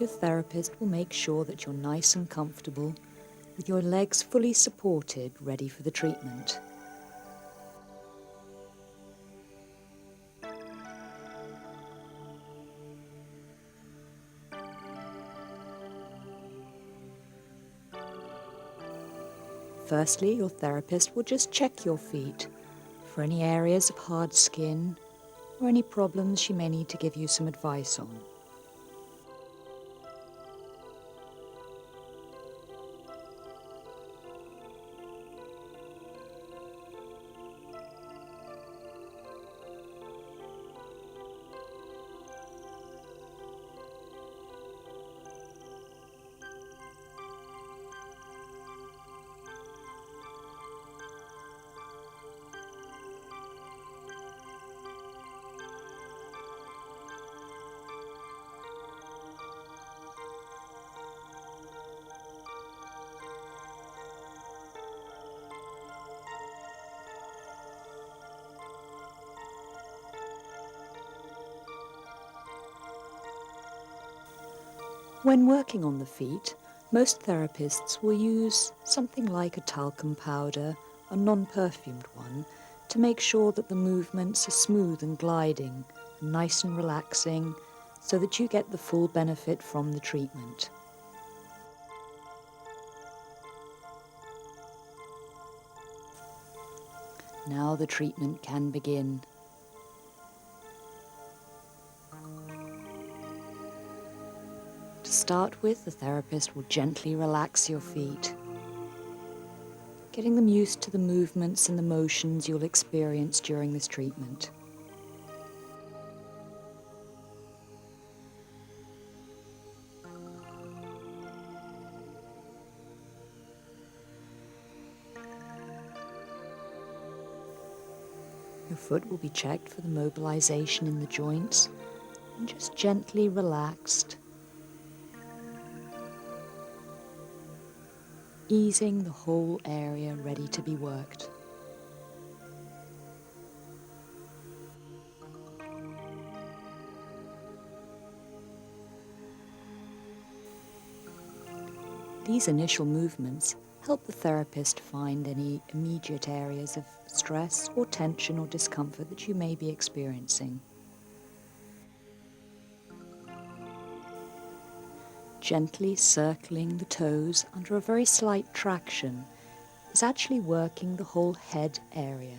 your therapist will make sure that you're nice and comfortable, with your legs fully supported, ready for the treatment. Firstly, your therapist will just check your feet for any areas of hard skin or any problems she may need to give you some advice on. When working on the feet, most therapists will use something like a talcum powder, a non-perfumed one, to make sure that the movements are smooth and gliding, and nice and relaxing, so that you get the full benefit from the treatment. Now the treatment can begin. To start with, the therapist will gently relax your feet, getting them used to the movements and the motions you'll experience during this treatment. Your foot will be checked for the mobilization in the joints and just gently relaxed, easing the whole area ready to be worked. These initial movements help the therapist find any immediate areas of stress or tension or discomfort that you may be experiencing. Gently circling the toes under a very slight traction is actually working the whole head area.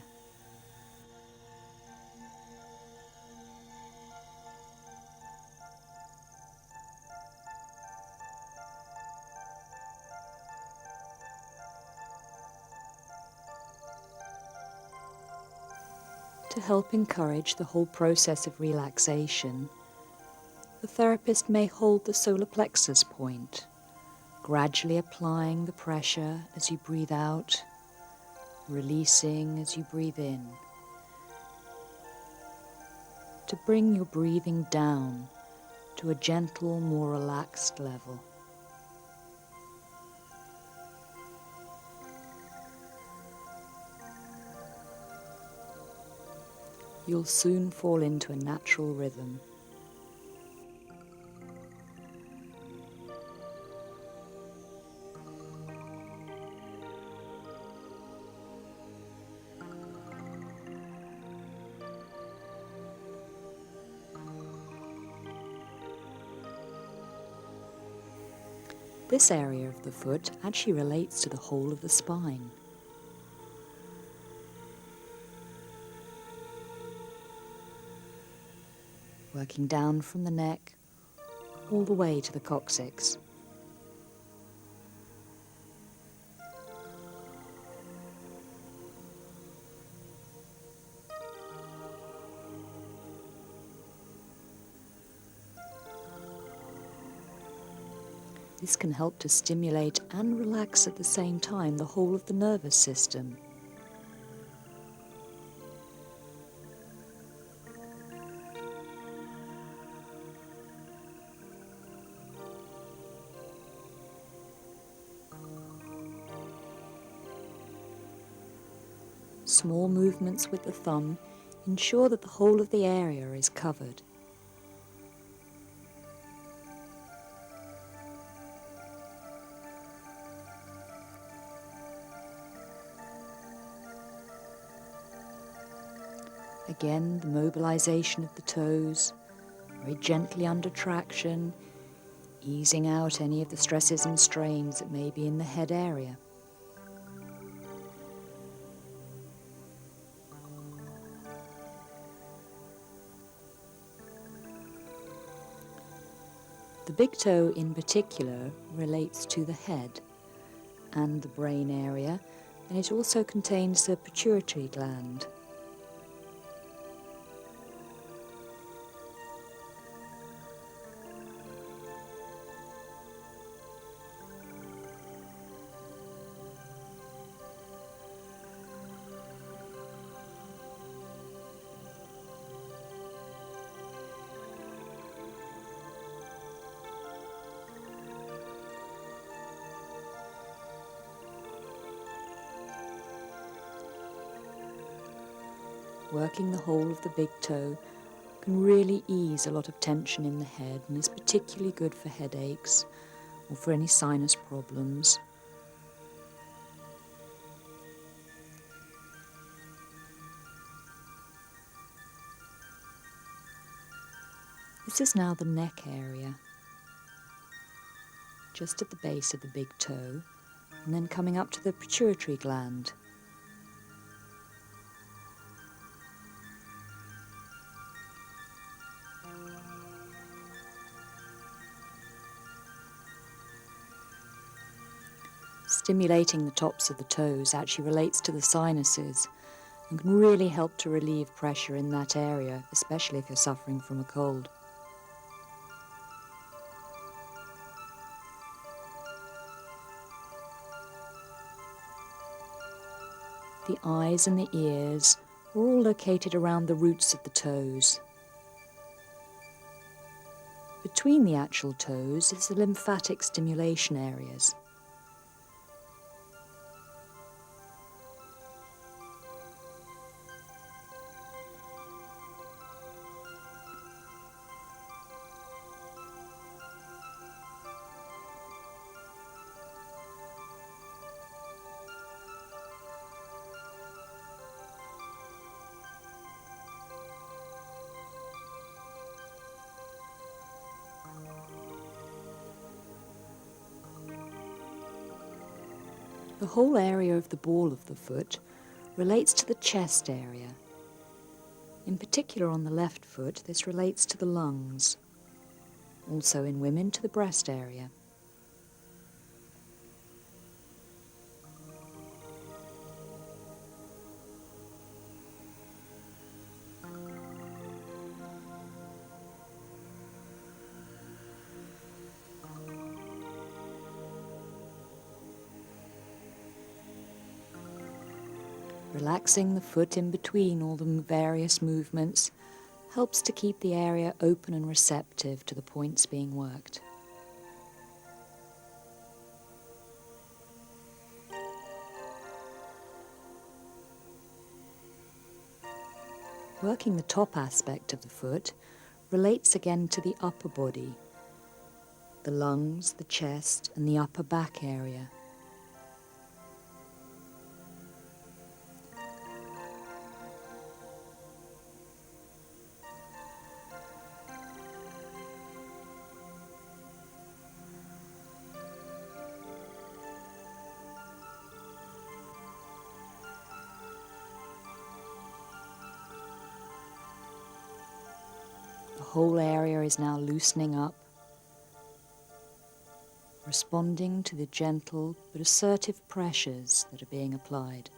To help encourage the whole process of relaxation, the therapist may hold the solar plexus point, gradually applying the pressure as you breathe out, releasing as you breathe in, to bring your breathing down to a gentle, more relaxed level. You'll soon fall into a natural rhythm. This area of the foot actually relates to the whole of the spine. Working down from the neck all the way to the coccyx. This can help to stimulate and relax at the same time the whole of the nervous system. Small movements with the thumb ensure that the whole of the area is covered. Again, the mobilization of the toes, very gently under traction, easing out any of the stresses and strains that may be in the head area. The big toe in particular relates to the head and the brain area, and it also contains the pituitary gland. Working the whole of the big toe can really ease a lot of tension in the head and is particularly good for headaches or for any sinus problems. This is now the neck area, just at the base of the big toe, and then coming up to the pituitary gland. Stimulating the tops of the toes actually relates to the sinuses and can really help to relieve pressure in that area, especially if you're suffering from a cold. The eyes and the ears are all located around the roots of the toes. Between the actual toes is the lymphatic stimulation areas. The whole area of the ball of the foot relates to the chest area. In particular on the left foot, this relates to the lungs. Also in women to the breast area. Relaxing the foot in between all the various movements helps to keep the area open and receptive to the points being worked. Working the top aspect of the foot relates again to the upper body, the lungs, the chest, and the upper back area. The whole area is now loosening up, responding to the gentle but assertive pressures that are being applied.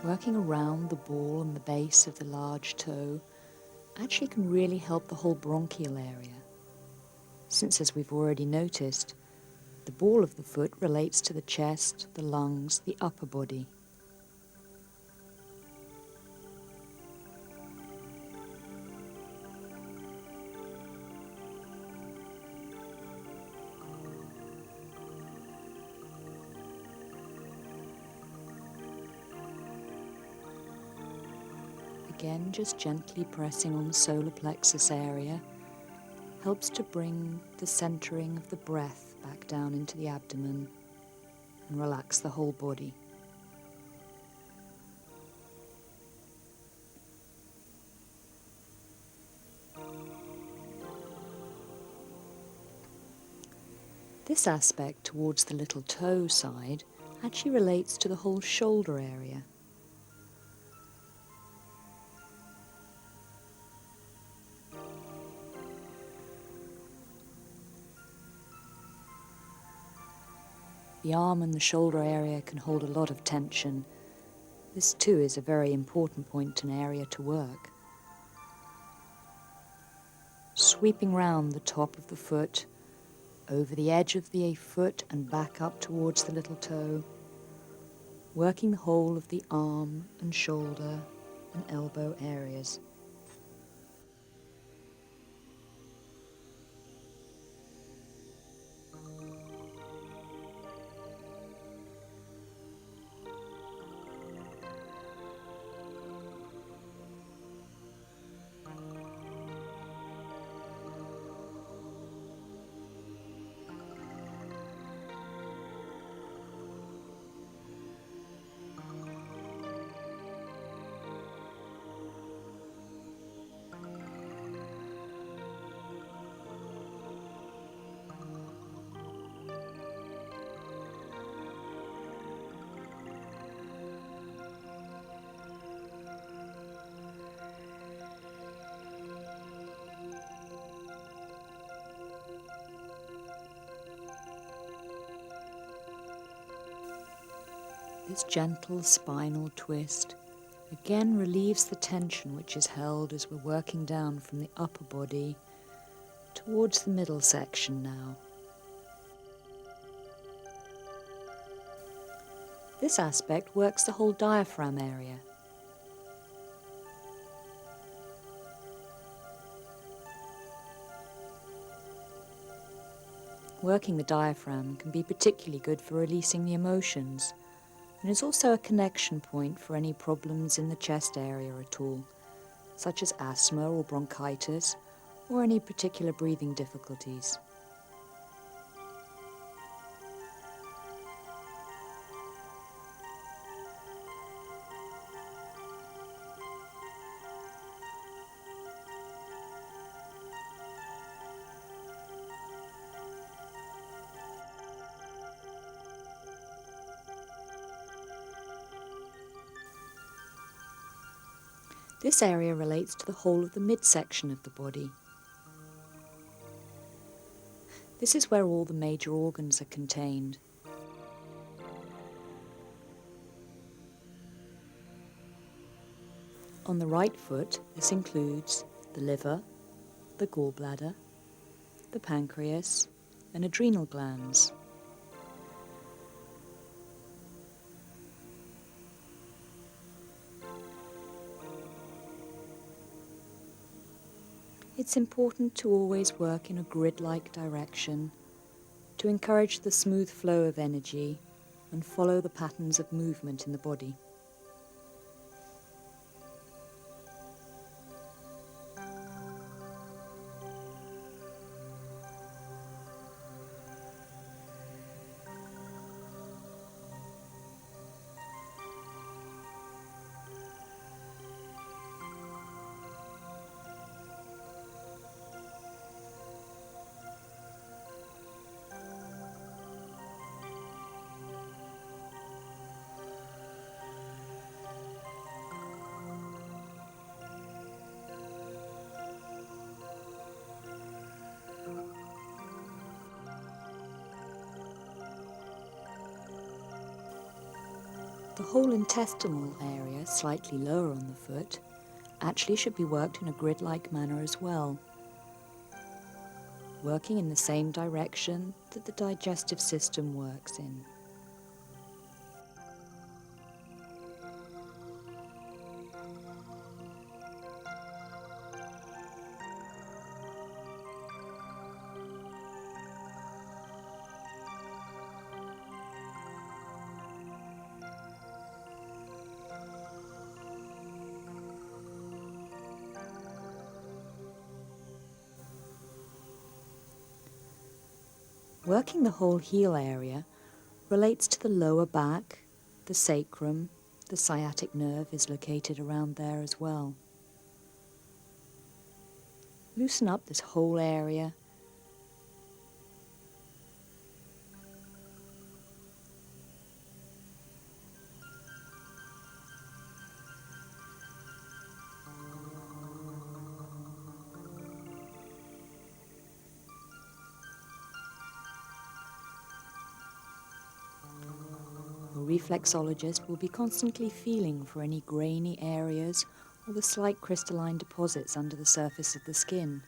Working around the ball and the base of the large toe actually can really help the whole bronchial area, since, as we've already noticed, The ball of the foot relates to the chest, the lungs, the upper body. Again, just gently pressing on the solar plexus area helps to bring the centering of the breath back down into the abdomen and relax the whole body. This aspect towards the little toe side actually relates to the whole shoulder area. The arm and the shoulder area can hold a lot of tension. This too is a very important point and area to work. Sweeping round the top of the foot, over the edge of the foot and back up towards the little toe, working the whole of the arm and shoulder and elbow areas. This gentle spinal twist again relieves the tension which is held as we're working down from the upper body towards the middle section now. This aspect works the whole diaphragm area. Working the diaphragm can be particularly good for releasing the emotions, and is also a connection point for any problems in the chest area at all, such as asthma or bronchitis, or any particular breathing difficulties. This area relates to the whole of the midsection of the body. This is where all the major organs are contained. On the right foot, this includes the liver, the gallbladder, the pancreas, and adrenal glands. It's important to always work in a grid-like direction to encourage the smooth flow of energy and follow the patterns of movement in the body. The whole intestinal area, slightly lower on the foot, actually should be worked in a grid-like manner as well. working in the same direction that the digestive system works in. Working the whole heel area relates to the lower back, the sacrum, the sciatic nerve is located around there as well. Loosen up this whole area. Your reflexologist will be constantly feeling for any grainy areas or the slight crystalline deposits under the surface of the skin.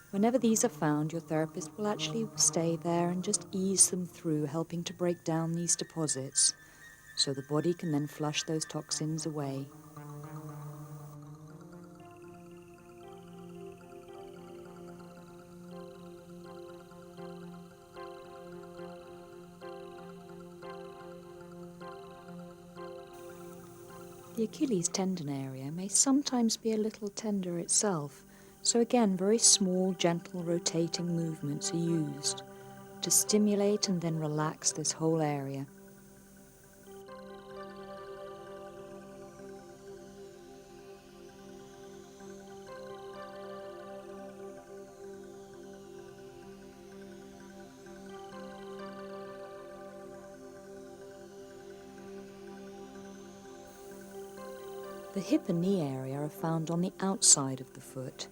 Whenever these are found, your therapist will actually stay there and just ease them through, helping to break down these deposits, so the body can then flush those toxins away. The Achilles tendon area may sometimes be a little tender itself, so again very small, gentle rotating movements are used to stimulate and then relax this whole area. The hip and knee area are found on the outside of the foot.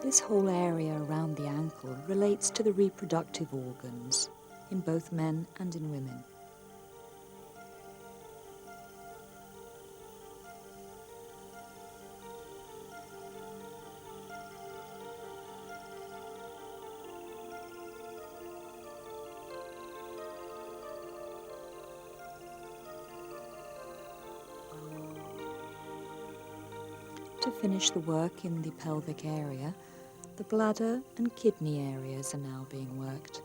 This whole area around the ankle relates to the reproductive organs in both men and in women. To finish the work in the pelvic area, the bladder and kidney areas are now being worked.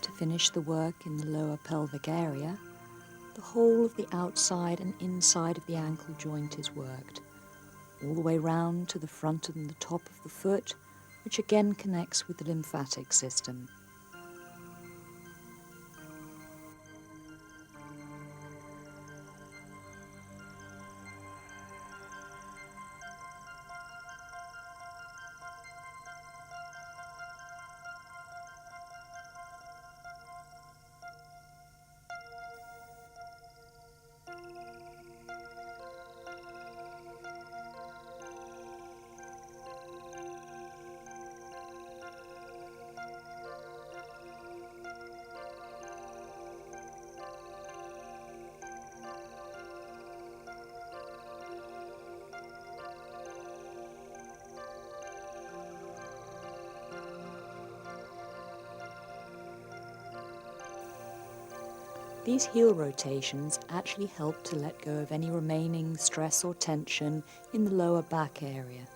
To finish the work in the lower pelvic area, the whole of the outside and inside of the ankle joint is worked, all the way round to the front and the top of the foot, which again connects with the lymphatic system. These heel rotations actually help to let go of any remaining stress or tension in the lower back area.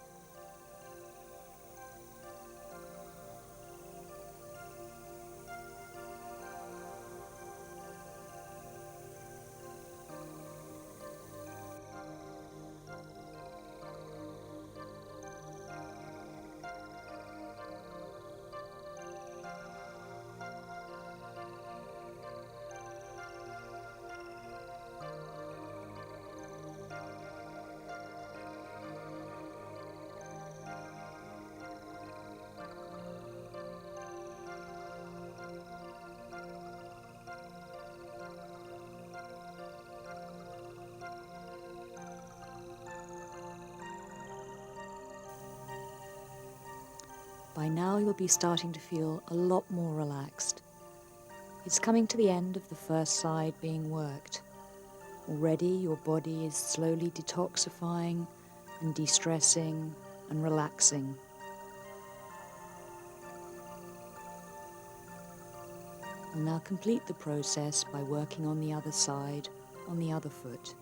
By now you'll be starting to feel a lot more relaxed. It's coming to the end of the first side being worked. Already your body is slowly detoxifying and de-stressing and relaxing. We'll now complete the process by working on the other side, on the other foot.